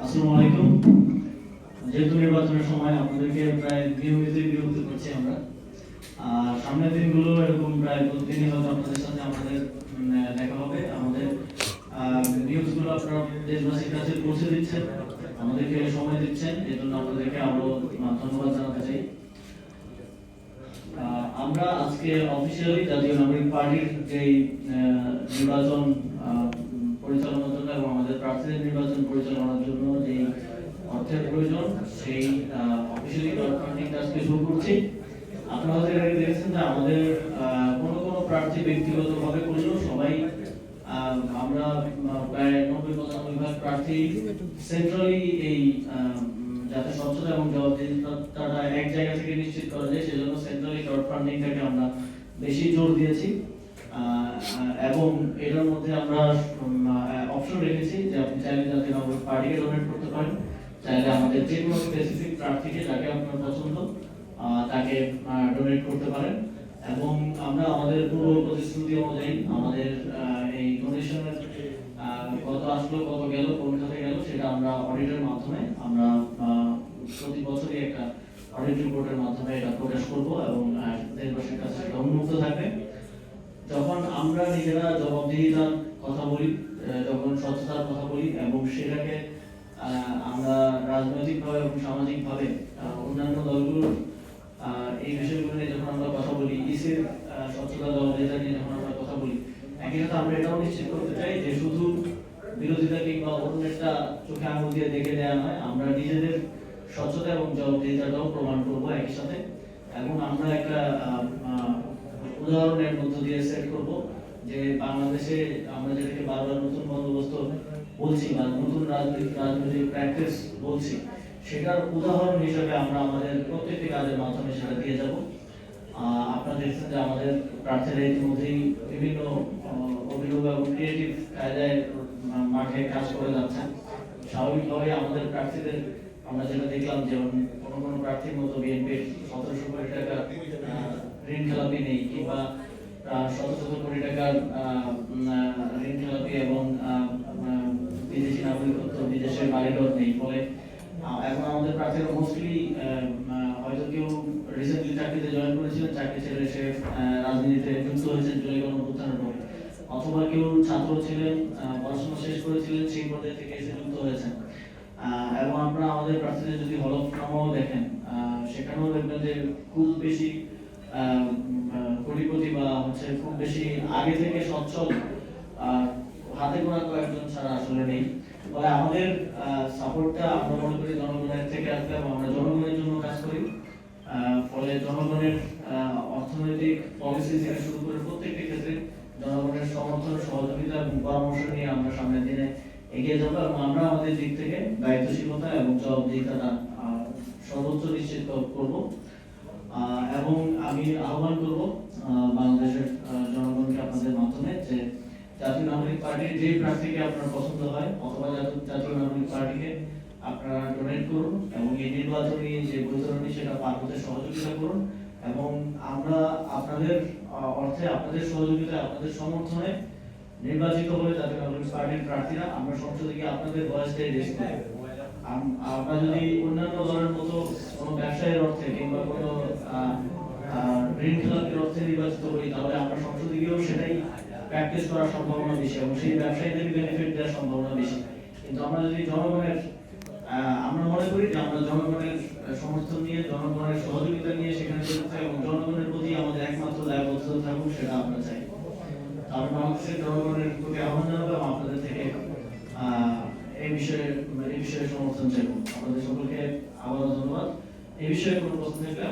আসসালামু আলাইকুম। যেহেতু নির্বাচনের সময় আপনাদেরকে প্রায় নিয়মিতই বিরক্ত করছি আমরা। সামনের দিনগুলো এরকম প্রায় প্রতিদিনই হয়তো আপনাদের সাথে আমাদের দেখা হবে। আমাদের নিউজগুলো আপনারা দেশবাসীর কাছে পৌঁছে দিচ্ছেন, আমাদেরকে সময় দিচ্ছেন, এর জন্য আপনাদেরকে আরো ধন্যবাদ জানাতে চাই। আমরা আজকে অফিসিয়ালি জাতীয় নাগরিক পার্টির যেই নির্বাচন পরিচালনার জন্য এবং আমাদের প্রার্থীদের নির্বাচন পরিচালনার জন্য যে অর্থের প্রয়োজন সেই অফিসিয়ালি ফান্ডিং আজকে শুরু করছি। আপনারা হয়তো এর আগে দেখেছেন যে আমাদের কোনো প্রার্থী ব্যক্তিগতভাবে করলেও সবাই আমরা প্রায় 90-95 প্রার্থী সেন্ট্রালি এই যাতে স্বচ্ছতা এবং জবাবদিহিতাটা এক জায়গা থেকে নিশ্চিত করা যায় সেজন্য সেন্ট্রালি ক্রাউড ফান্ডিংটাকে আমরা বেশি জোর দিয়েছি। এবং এটার মধ্যে আমরা অপশন রেখেছি যে আপনি চাইলে জাতীয় নাগরিক পার্টিকে ডোনেট করতে পারেন, চাইলে আমাদের যে কোনো স্পেসিফিক প্রার্থীকে যাকে আপনার পছন্দ তাকে ডোনেট করতে পারেন। এবং আমরা আমাদের পূর্ব প্রতিশ্রুতি অনুযায়ী আমাদের এই ডোনেশনের কত আসলো কত গেল কোন খাতে গেল সেটা আমরা অডিটের মাধ্যমে আমরা প্রতি বছরই একটা অডিট রিপোর্টের মাধ্যমে এটা প্রকাশ করব এবং দেশবাসীর কাছে এটা উন্মুক্ত থাকবে। যখন আমরা নিজেরা জবাবদিহিতার কথা বলি, যখন স্বচ্ছতার কথা বলি এবং সেটাকে আমরা রাজনৈতিকভাবে এবং সামাজিকভাবে অন্যান্য দলগুলোর এই বিষয়গুলো নিয়ে যখন আমরা কথা বলি, ইসির স্বচ্ছতা জবাবদিহিতা নিয়ে যখন আমরা কথা বলি, একই সাথে আমরা এটাও নিশ্চিত করতে চাই যে শুধু বিরোধিতা কিংবা অন্যেরটা চোখে আঙুল দিয়ে দেখে দেওয়া নয়, আমরা নিজেদের স্বচ্ছতা এবং জবাবদিহিতাটাও প্রমাণ করবো একই সাথে। এবং আমরা একটা উদাহরণের মধ্য দিয়ে সেট করব যে বাংলাদেশে আমরা যেটাকে বারবার নতুন বন্দোবস্ত বলছি বা নতুন রাজনৈতিক প্র্যাকটিস বলছি, সেটার উদাহরণ হিসেবে আমরা আমাদের প্রত্যেকটি কাজের মাধ্যমে সেটা দিয়ে যাব। আপনারা দেখছেন যে আমাদের প্রার্থীরা ইতিমধ্যেই বিভিন্ন অভিনব এবং ক্রিয়েটিভ কায়দায় মাঠে কাজ করে যাচ্ছেন। স্বাভাবিকভাবে আমাদের প্রার্থীদের আমরা যেটা দেখলাম যে কোনো প্রার্থীর মতো বিএনপির 1700 কোটি টাকা ঋণ খেলাপি নেই কিংবা শত শত কোটি টাকার ঋণ খেলাপি এবং বিদেশি নাগরিকত্ব বিদেশের বাড়িঘর নেই। ফলে এখন আমাদের প্রার্থীরা মোস্টলি হয়তো কেউ রিসেন্টলি চাকরিতে জয়েন করেছিলেন, চাকরি ছেড়ে সে রাজনীতিতে যুক্ত হয়েছেন জুলাই গণঅভ্যুত্থানের পরে, অথবা কেউ ছাত্র ছিলেন, পড়াশোনা শেষ করেছিলেন, সেই পর্যায়ে থেকে এসে যুক্ত হয়েছেন। এবং আপনারা আমাদের প্রার্থীদের যদি হলফনামাও দেখেন সেখানেও দেখবেন যে খুব বেশি কোটিপতি বা খুব বেশি আগে থেকে সচ্ছল হাতে গোনা কয়েকজন ছাড়া আসলে নেই। ফলে আমাদের সাপোর্টটা আমরা মনে করি জনগণের থেকে আসবে এবং আমরা জনগণের জন্য কাজ করি। ফলে জনগণের অর্থনৈতিক পলিসি থেকে শুরু করে প্রত্যেকটি ক্ষেত্রে জনগণের সমর্থন সহযোগিতা এবং পরামর্শ নিয়ে আমরা সামনের দিনে এগিয়ে যাবো এবং আমরা আমাদের দিক থেকে দায়িত্বশীলতা এবং জবাবদিহিতাটা সর্বোচ্চ নিশ্চিত করব। এবং আমি আহ্বান করব বাংলাদেশের জনগণকে আপনাদের মাধ্যমে যে জাতীয় নাগরিক পার্টির যে প্রার্থীকে আপনার পছন্দ হয় অথবা জাতীয় নাগরিক পার্টিকে আপনারা ডোনেট করুন এবং এই নির্বাচনী যে বৈতরণী সেটা পার হতে সহযোগিতা করুন। এবং আমরা আপনাদের অর্থে আপনাদের সহযোগিতায় আপনাদের সমর্থনে নির্বাচিত হলে জাতীয় নাগরিক পার্টির প্রার্থীরা আমরা সংসদে গিয়ে আপনাদের ভয়েসটাই রেজ করি। আমরা যদি অন্যান্য দলের মতো কোনো ব্যবসায়ের অর্থে কিংবা কোনো ঋণ খেলাপির অর্থে নির্বাচিত হই তাহলে আমরা সংসদে গিয়েও সেটাই প্র্যাকটিস করার সম্ভাবনা বেশি এবং সেই ব্যবসায়ীদের বেনিফিট দেওয়ার সম্ভাবনা বেশি। কিন্তু আমরা যদি আমরা মনে করি যে আমরা জনগণের সমর্থন নিয়ে জনগণের সহযোগিতা নিয়ে সেখানে যেতে চাই এবং জনগণের প্রতি আমাদের একমাত্র দায়বদ্ধতা থাকুক সেটা আমরা চাই। আমরা বাংলাদেশের জনগণের প্রতি আহ্বান জানাবো এবং আপনাদের থেকে এই বিষয়ে সমর্থন চাইব। আপনাদের সকলকে আবারও ধন্যবাদ। এই বিষয়ে কোনো প্রশ্ন থাকলে